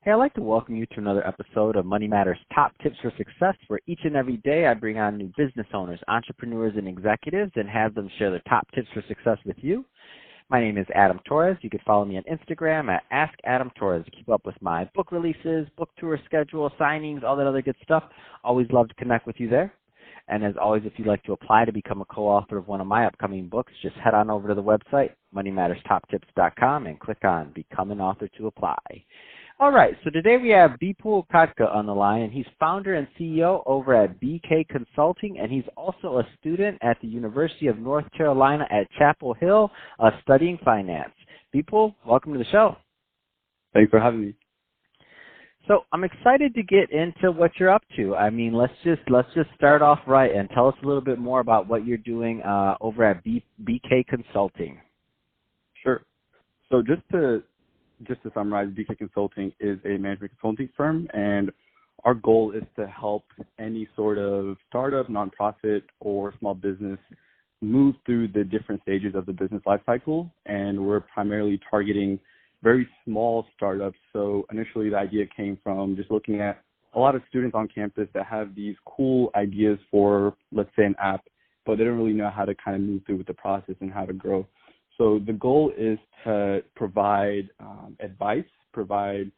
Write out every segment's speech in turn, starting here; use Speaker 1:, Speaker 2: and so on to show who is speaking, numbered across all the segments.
Speaker 1: Hey, I'd like to welcome you to another episode of Money Matters Top Tips for Success, where each and every day I bring on new business owners, entrepreneurs, and executives and have them share their top tips for success with you. My name is Adam Torres. You can follow me on Instagram at AskAdamTorres to keep up with my book releases, book tour schedule, signings, all that other good stuff. Always love to connect with you there. And as always, if you'd like to apply to become a co-author of one of my upcoming books, just head on over to the website, moneymatterstoptips.com, and click on Become an Author to apply. All right, so today we have Bipul Khadka on the line, and he's founder and CEO over at BK Consulting, and he's also a student at the University of North Carolina at Chapel Hill, studying finance. Bipul, welcome to the show.
Speaker 2: Thanks for having me.
Speaker 1: So I'm excited to get into what you're up to. I mean, let's just start off right and tell us a little bit more about what you're doing over at BK Consulting.
Speaker 2: Sure. So just to summarize, BK Consulting is a management consulting firm, and our goal is to help any sort of startup, nonprofit, or small business move through the different stages of the business life cycle. And we're primarily targeting very small startups. So initially the idea came from just looking at a lot of students on campus that have these cool ideas for, let's say, an app, but they don't really know how to kind of move through with the process and how to grow. So the goal is to provide advice, provide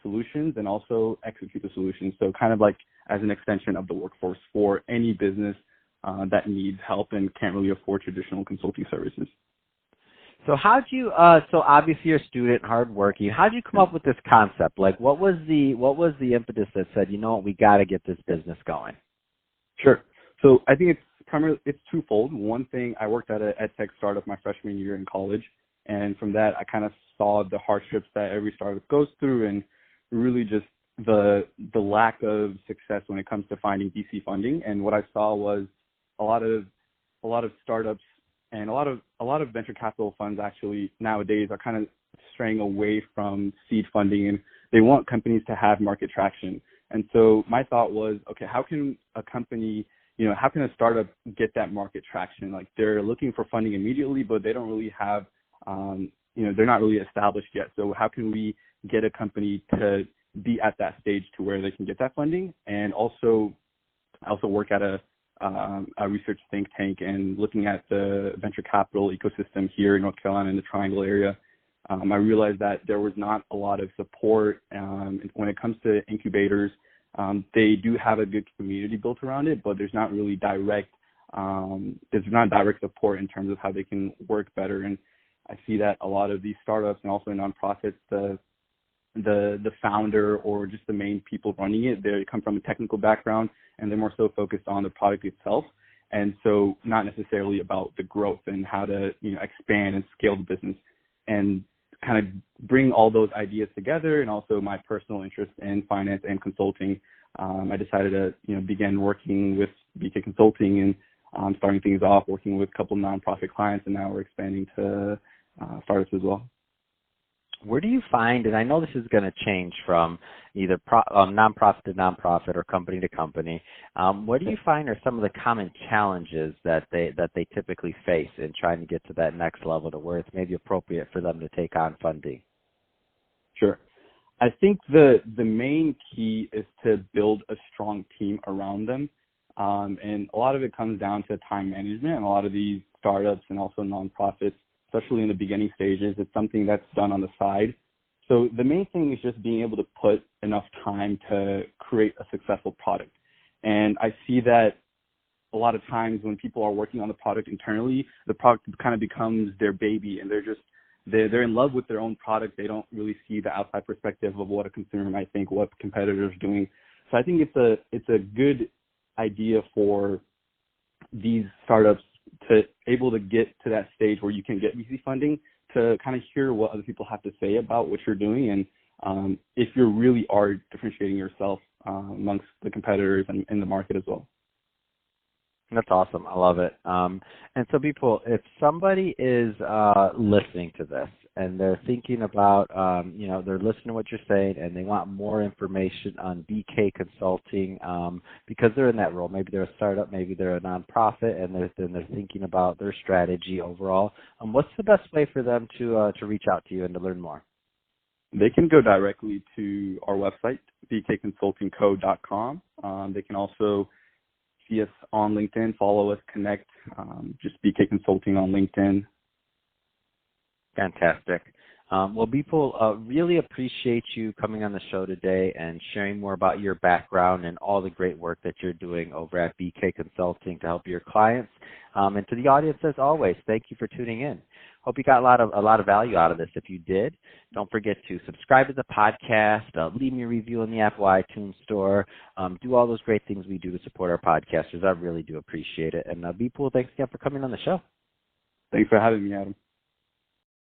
Speaker 2: solutions, and also execute the solutions. So kind of like as an extension of the workforce for any business that needs help and can't really afford traditional consulting services.
Speaker 1: So how'd you? So obviously you're a student, hardworking. How'd you come up with this concept? Like, what was the impetus that said, you know what, we got to get this business going?
Speaker 2: Sure. So I think it's twofold. One thing, I worked at an ed tech startup my freshman year in college, and from that I kind of saw the hardships that every startup goes through, and really just the lack of success when it comes to finding VC funding. And what I saw was a lot of startups and a lot of venture capital funds actually nowadays are kind of straying away from seed funding, and they want companies to have market traction. And so my thought was, okay, how can a startup get that market traction? Like, they're looking for funding immediately, but they don't really have, they're not really established yet. So how can we get a company to be at that stage to where they can get that funding? And also, I also work at a research think tank and looking at the venture capital ecosystem here in North Carolina in the Triangle area. I realized that there was not a lot of support when it comes to incubators. They do have a good community built around it, but there's not really direct support in terms of how they can work better. And I see that a lot of these startups and also nonprofits, the founder or just the main people running it, they come from a technical background and they're more so focused on the product itself. And so not necessarily about the growth and how to, expand and scale the business. And kind of bring all those ideas together, and also my personal interest in finance and consulting, I decided to begin working with BK Consulting and starting things off, working with a couple of nonprofit clients, and now we're expanding to startups as well.
Speaker 1: Where do you find, and I know this is going to change from either nonprofit to nonprofit or company to company, what do you find are some of the common challenges that they typically face in trying to get to that next level to where it's maybe appropriate for them to take on funding?
Speaker 2: Sure. I think the main key is to build a strong team around them. And a lot of it comes down to time management, and a lot of these startups and also nonprofits, especially in the beginning stages, it's something that's done on the side. So the main thing is just being able to put enough time to create a successful product. And I see that a lot of times when people are working on the product internally, the product kind of becomes their baby, and they're in love with their own product. They don't really see the outside perspective of what a consumer might think, what competitors are doing. So I think it's a good idea for these startups to able to get to that stage where you can get VC funding, to kind of hear what other people have to say about what you're doing, and if you really are differentiating yourself amongst the competitors and in the market as well.
Speaker 1: That's awesome. I love it. And so, people, if somebody is listening to this and they're thinking about, they're listening to what you're saying and they want more information on BK Consulting because they're in that role. Maybe they're a startup, maybe they're a nonprofit, and they're thinking about their strategy overall. What's the best way for them to reach out to you and to learn more?
Speaker 2: They can go directly to our website, bkconsultingco.com. They can also see us on LinkedIn, follow us, connect, just BK Consulting on LinkedIn.
Speaker 1: Fantastic. Well, Bipul, really appreciate you coming on the show today and sharing more about your background and all the great work that you're doing over at BK Consulting to help your clients. And to the audience, as always, thank you for tuning in. Hope you got a lot of value out of this. If you did, don't forget to subscribe to the podcast, leave me a review in the Apple iTunes store, do all those great things we do to support our podcasters. I really do appreciate it. And Bipul, thanks again for coming on the show.
Speaker 2: Thanks for having me, Adam.